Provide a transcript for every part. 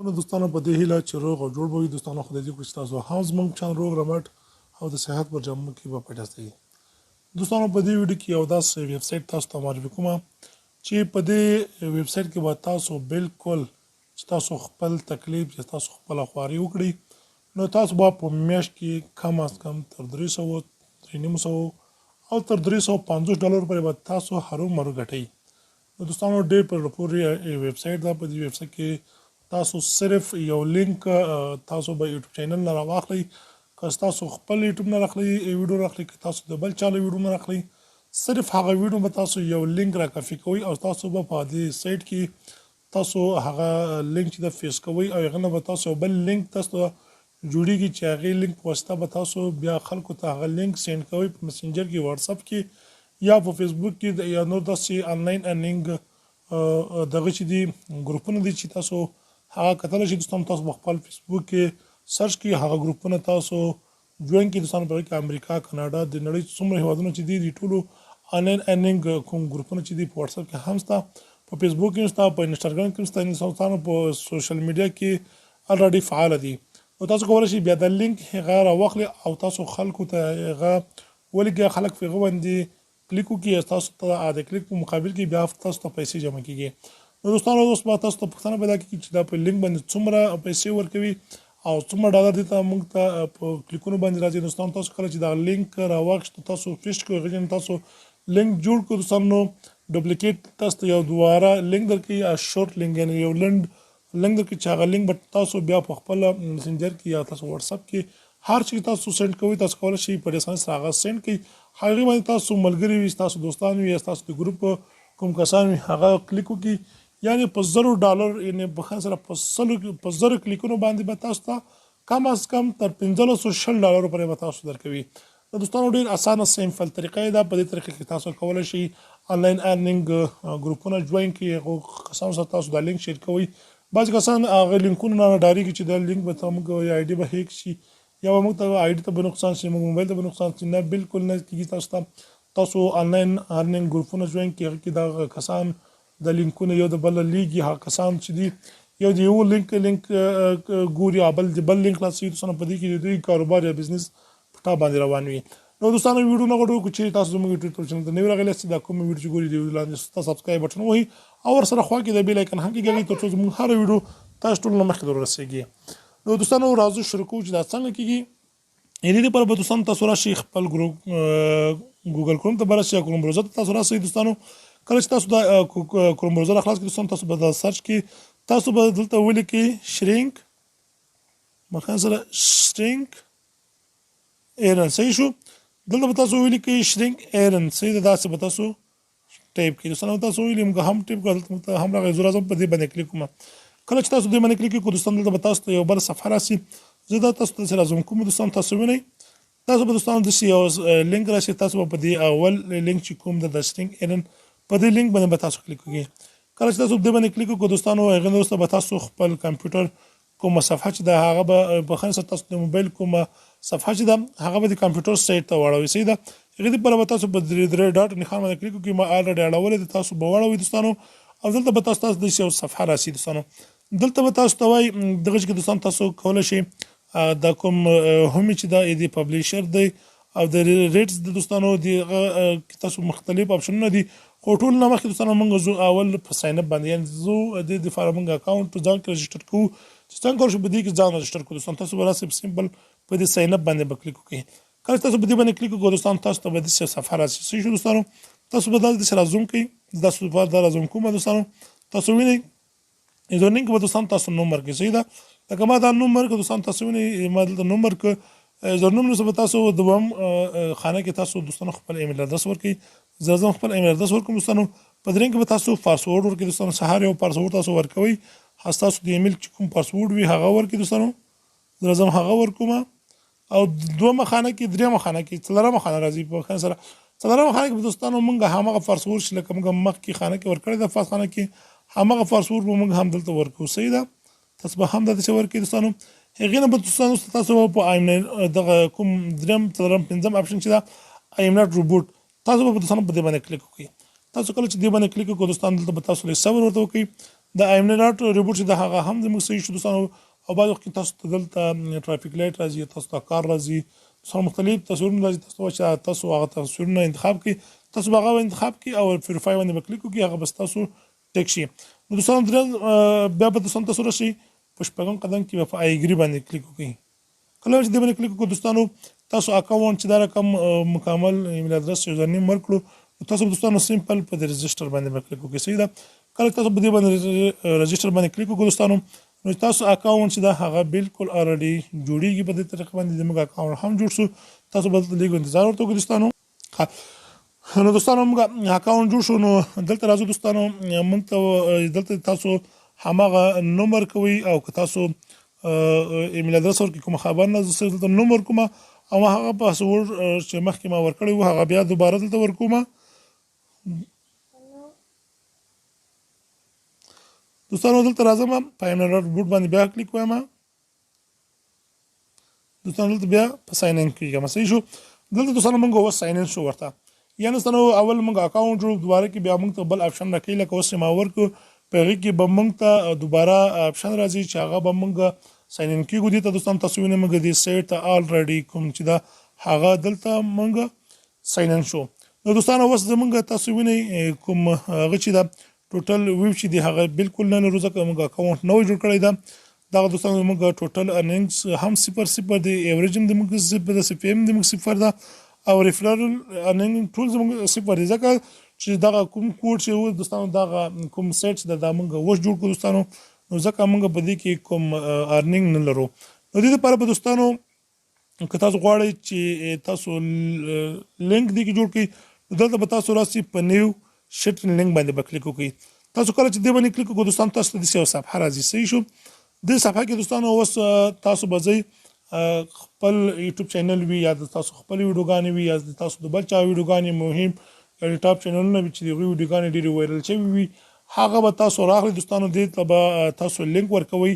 نو دوستانو په دې هیله چې روغ او جوړ به وي دوستانو خدای دې وکړي چې تاسو هم زموږ چان روغ رمټ او د صحت پر جامو کې به پیداستئ دوستانو په دې ویډیو کې یو داسې ویب سایټ تاسو ته معرفي کوم چې په دې ویب سایټ کې به تاسو بالکل چې تاسو خپل تکلیف چې تاسو خپل خواري وکړي نو تاسو به په میاشت کې کم از کم تر 300 او تر $350 پورې به تاسو هرومرو ګټئ نو دوستانو ډېر په پورې ویب سایټ دا په دې ویب سایټ کې تاسو صرف یو لینک تاسو به یوټیوب چینل نه راواخلئ که تاسو خپل یوټیوب نه راخلئ ویډیو راخلئ که تاسو د بل چا له ویډیو نه راخلئ صرف هغه ویډیو به تاسو یو لینک را کافي کوئ او تاسو به په دې سایټ کې تاسو هغه لینک چې د فیس کوئ او هغه نه به تاسو بل لینک تاسو جوړیږي چې هغه لینک په واسطه به تاسو بیا خلکو ته هغه لینک سند کوئ په مسنجر کې واتس اپ کې یا په فیسبوک کې یا نور داسې انلاین ارنینګ دغه چې دي ګروپونه دي چې تاسو هغه کتل شي دوستانو تاسو خپل فیسبوک کې سرچ کې هغه ګروپونه تاسو جوین کې دوستانو په کې امریکا کاناډا د نړۍ څومره هیوادونو چې دي ټولو انلاین ارنینګ کوم ګروپونه چې دي په واتس اپ کې هم ستا په فیسبوک کې ستا په انسټاګرام کې ستا انسانانو په سوشل میډیا کې الریډي فعال دي او تاسو کولای شئ بیا د لینک هغه راوخلئ او تاسو خلکو ته هغه ولګي خلک په هغه باندې کلیکو کې تاسو ته د کلیک په مقابل کې بیا تاسو ته پیسې جمع کیږي نو دوستانو اوس به تاسو ته پوښتنه پیدا کیږي چې دا په لینک باندې څومره پیسې ورکوي او څومره ډالر دي ته موږ ته په کلیکونو باندې راځي دوستانو تاسو کله چې دا لینک راوښت تاسو فیش کوئ غوښتل تاسو لینک جوړ کړئ دوستانو ډوپلیکیټ تاسو یو دواره لینک درکې یا شورت لینک یعنی یو لنډ لینک درکې چې هغه لینک به تاسو بیا په خپل مسنجر کې یا تاسو واتس اپ کې هر چې تاسو سند کوئ تاسو کولای شئ په اسانۍ سره هغه سند کړئ هغه باندې تاسو ملګری وي تاسو دوستان وي تاسو د ګروپ کوم کسان وي هغه کلیک وکړي یعنی په $100 یعنی په سره په 100 کلیکونو باندې به تاسو ته کم از کم تر $1560 پورې به تاسو درکوي د دوستانو ډیر اسانه سیمپل طریقه ده په دې طریقه کې تاسو کولای شئ انلاین ارنینګ ګروپونه جوین کړئ هغه کسان سره تاسو د لینک شیر کوئ بعض کسان هغه لینکونه نه ډایرکټ چې د لینک به تاسو یا آی ډي به هیک شي یا موږ ته آی ډي ته به نقصان شي موږ موبایل ته به نقصان شي نه بالکل نه کیږي تاسو انلاین ارنینګ ګروپونه جوین کړئ کې دا کسان د لینکونو یو د بل لیګي هغه کسان چې دي یو د یو لینک ګوري بل د بل لینک لاسي تاسو په دې کې د دوی کاروبار یا بزنس پټا باندې روان وي نو دوستانو ویډیو نه غوډو چې تاسو زموږ یوټیوب چینل ته نوی راغلی دا کوم ویډیو ګوري دی لاندې سبسکرایب بټن وهي او سره خوا کې د بیل آیکن هم کې ګورئ ترڅو زموږ هر ویډیو تاسو ټول مخکې ورسیږي نو دوستانو راځو شروع کوو چې دا څنګه کیږي دې لپاره به دوستانو تاسو راشي خپل ګروپ ګوګل کروم ته برسئ کروم براوزر ته تاسو راشئ دوستانو کله چې تاسو د کروم براوزر خلاص کړئ دوستانو تاسو به د سرچ کې تاسو به دلته ولیکئ شرینک مخکې سره شرینک ایرن صحیح شو دلته به تاسو ولیکئ شرینک ایرن صحیح ده داسې به تاسو ټایپ کړئ دوستانو تاسو ویلي موږ هم ټایپ کړل دلته هم راغی زه راځم په دې باندې کلیک کوم کله چې تاسو دې باندې کلیک کړئ دوستانو دلته به تاسو ته یو بل صفحه راسي زه دا تاسو ته راځم کوم دوستانو تاسو وینئ تاسو به دوستانو د یو لینک راشي تاسو په دې اول لینک چې کوم د شرینک ایرن په دې لینک باندې به تاسو کلیک وکړئ کله چې تاسو دې باندې کلیک وکړئ دوستانو هغه وروسته به تاسو خپل کمپیوټر کومه صفحه چې د هغه به په خاصه تاسو د موبایل کومه صفحه چې د هغه به د کمپیوټر سایت ته واړوي صحیح ده هغه دې پر تاسو په درې ډاټ نښان باندې کلیک وکړئ ما الریډي اړولې تاسو به واړوي دوستانو او دلته به تاسو د یو صفحه راسي دوستانو دلته به تاسو ته وایي دغه چې دوستانو تاسو کولای شئ دا کوم هم چې دا د پبلیشر دی او د ریټس د دوستانو د تاسو مختلف اپشنونه دي خو ټول نه مخکې دوستانو موږ زو اول په ساين اپ باندې یعنی زو د فارمنګ اکاونټ په ځان کې رجسټر کوو چې څنګه کول شو په دې کې ځان رجسټر کوو دوستانو تاسو به راسي سمپل په دې ساين اپ باندې به کلیک وکړئ کله تاسو په دې باندې کلیک وکړئ دوستانو تاسو ته به د صفحه راسي شو دوستانو تاسو به د سره زوم کوئ د صفحه د زوم کوم دوستانو تاسو وینئ زونینګ به دوستانو تاسو نمبر کې صحیح ده لکه ما دا نمبر کې دوستانو تاسو وینئ ما د نمبر کې زرنوم نو تاسو دوم خانه کې تاسو دوستانو خپل ایمیل ادرس ورکړئ زه خپل ایمیل ادرس ورکوم دوستانو په درېنګ کې تاسو پاسورډ ورکړئ دوستانو سهار یو پاسورډ تاسو ورکوي تاسو د ایمیل چې کوم پاسورډ وي هغه ورکړئ دوستانو زه هغه ورکوم او دومره خانه کې درېمه خانه کې څلورمه خانه راځي په خانه سره څلورمه خانه کې دوستانو موږ هغه پاسورډ چې لکه موږ مخکې خانه کې ورکړی د فاس خانه کې هغه پاسورډ موږ هم دلته ورکو صحیح ده تاسو به هم د څه ورکړئ دوستانو هغه نه به تاسو په آیم دغه کوم درم څلورم پنځم اپشن چې دا آیم ناٹ روبوټ تاسو به دوستانو په دې باندې کلیک وکړئ تاسو کله چې دې باندې کلیک وکړئ دوستانو دلته به تاسو له صبر ورته وکړئ د ایمنرات ریبوټ چې د هغه هم د موږ صحیح شو دوستانو او بعض وخت تاسو ته دلته ټرافیک لایټ راځي تاسو ته کار راځي سره مختلف تصویرونه راځي تاسو هغه تصویرونه انتخاب کړئ تاسو هغه انتخاب کړئ او ویریفای باندې کلیک وکړئ هغه بس تاسو ټیک شي نو دوستانو بیا به تاسو راشي په شپږم قدم کې په آی اګری باندې کلیک وکړئ کله چې دې باندې کلیک وکړو دوستانو تاسو اکاونټ چې دا رقم مکمل ایمیل ادرس یوزر نیم ورکړو تاسو دوستانو سمپل په رجسټر باندې کلیک وکړئ صحیح ده کله تاسو په دې باندې رجسټر باندې کلیک وکړو دوستانو نو تاسو اکاونټ چې دا هغه بالکل اوريدي جوړیږي په دې طریقه باندې زموږ اکاونټ هم جوړ شو تاسو به لږ انتظار ورته وکړئ دوستانو نو دوستانو موږ اکاونټ جوړ شو نو دلته راځو دوستانو موږ ته دلته تاسو هماغه نمبر کوي او که تاسو ایمیل ادرس ورکړئ کوم خبر نه زه دلته نمبر کوم او هغه پاسورډ چې مخکې ما ورکړی و هغه بیا دوباره دلته ورکوم دوستانو دلته راځم په ایمیل بوټ باندې بیا کلیک کوم دوستانو دلته بیا په ساين ان کیږم صحیح شو دلته دوستانو موږ اوس ساين ان شو ورته یعنی دوستانو اول موږ اکاونټ جوړ دوباره کې بیا موږ ته بل اپشن راکړي لکه اوس ما ورکو په هغه کې به موږ ته دوباره اپشن راځي چې هغه به موږ ساين ان کیږو دي ته دوستانو تاسو وینئ موږ دې سیټ الریډي کوم چې دا هغه دلته موږ ساين ان شو نو دوستانو اوس زموږ تاسو وینئ کوم هغه چې دا ټوټل ویو چې دی هغه بالکل نه روزه کوم اکاونټ نو جوړ کړی دا دوستانو موږ ټوټل ارننګز هم 0 دی ایوریج هم د موږ 0 د سپیم د موږ 0 ده او ریفرال ارننګ ټول زموږ 0 دی ځکه چې دا کوم کوډ چې و دوستانو دا کوم سیټ د موږ وښ جوړ کړو دوستانو نو ځکه موږ په دې کې کوم ارننګ نه لرو نو دې لپاره به دوستانو که تاسو غواړئ چې تاسو لینک دې کې جوړ کړئ دلته به تاسو راسي په نیو شټ لینک باندې کلیک وکړئ تاسو کله چې دې باندې کلیک وکړئ دوستانو تاسو ته د یو صفحه راځي صحیح شو د صفحه کې دوستانو اوس تاسو به ځئ خپل یوټیوب چینل وي یا تاسو خپل ویډیوګانې وي یا تاسو د بل چا ویډیوګانې مهم یا ټاپ چینلونه چې د ویډیوګانې ډېرې وایرل شوي وي هغه به تاسو راغلي دوستانو دې ته به تاسو لینک ورکوي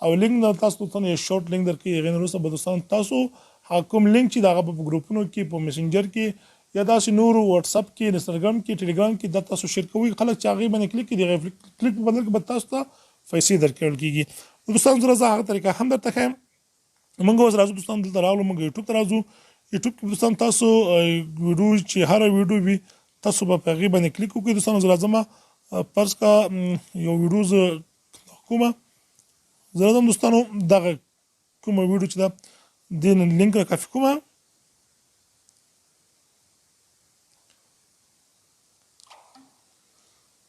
او لینک نه تاسو ته یو شورت لینک درکې هغه نه وروسته به دوستانو تاسو کوم لینک چې دغه په ګروپونو کې په میسنجر کې یا داسې نور واتس اپ کې انستګرام کې ټلګرام کې د تاسو شیر کوي خلک چې هغه باندې کلیک کړي کلیک په بدل کې به تاسو ته پیسې درکول کیږي دوستانو زه هغه طریقه هم درته ښیم موږ اوس راځو دوستانو دلته راغلو موږ یوټیوب ته راځو یوټیوب کې دوستانو تاسو ویډیو چې هر ویډیو وي تاسو به په هغې باندې کلیک وکړئ دوستانو زه راځم فرض کا یو ویډیو زه کومه زه راځم دوستانو دغه کومه ویډیو چې ده دې لینک را کافي کومه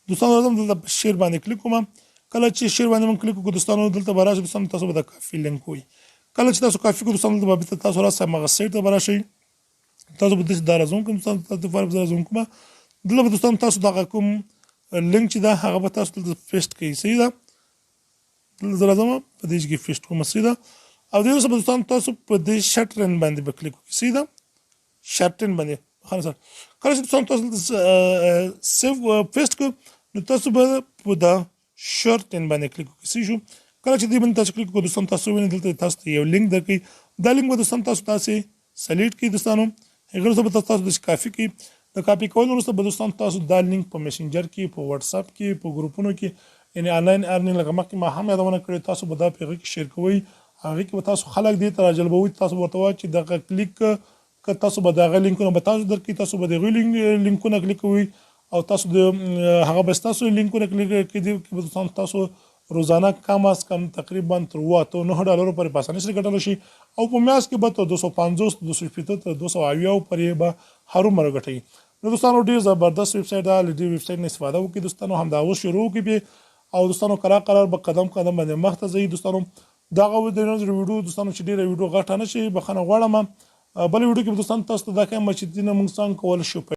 دوستانو راځم دلته شیر باندې کلیک کوم کله چې شیر باندې من کلیک وکړو دوستانو دلته به راشي دوستانو تاسو به د کافي لینک وي کله چې تاسو کافي کو دوستانو دلته به تاسو راسه مغه سایت ته راشي تاسو به د راځون کوم تاسو د فارم راځون کوم دلته به دوستانو تاسو دغه کوم لینک چې دا هغه به تاسو ته پیسټ کړئ صحیح ده دلته راځم په دې کې پیسټ کوم صحیح ده او دې سره دوستانو تاسو په دې شټرن باندې به کلیک وکړئ صحیح ده شټرن باندې خلاص کله چې دوستانو تاسو سیو پیسټ کو نو تاسو به په دا شورټن باندې کلیک وکړئ صحیح شو کله چې دې باندې تاسو کلیک وکړو دوستانو تاسو وینئ دلته تاسو یو لینک درکړي دا لینک به دوستانو تاسو سلیکټ کړئ دوستانو هغه سره به تاسو د کافي کې د کاپی کول وروسته به دوستانو تاسو دا لینک په میسنجر کې په واتس اپ کې په ګروپونو کې یعنی آنلاین ارنینګ لکه مخکې ما هم یادونه کړې تاسو به دا پیغام کې شیر کوئ هغه کې به تاسو خلک دې ته راجلبوي تاسو ورته وایي چې دغه کلیک که تاسو به دغه لینکونه به تاسو درکړي تاسو به دغه لینکونه کلیک کوئ او تاسو د هغه به تاسو لینکونه کلیک کړئ کې تاسو روزانه کم از کم تقریبا تر $9 پورې په اسانۍ سره ګټلی شي او په میاشت کې به تر 250 250 تر 280 پورې به هرومرو ګټئ نو دوستانو ډېر زبردست ویب سایټ ده له دې ویب سایټ نه استفاده وکړئ دوستانو همدا اوس شروع وکړئ او دوستانو قرار به قدم باندې مخ ته ځئ دوستانو دغه ویډیو دوستانو چې ډېره ویډیو غټه نه شي بخښنه غواړم بل ویډیو کې دوستانو تاسو ته دا کوم چې موږ څنګه کول شو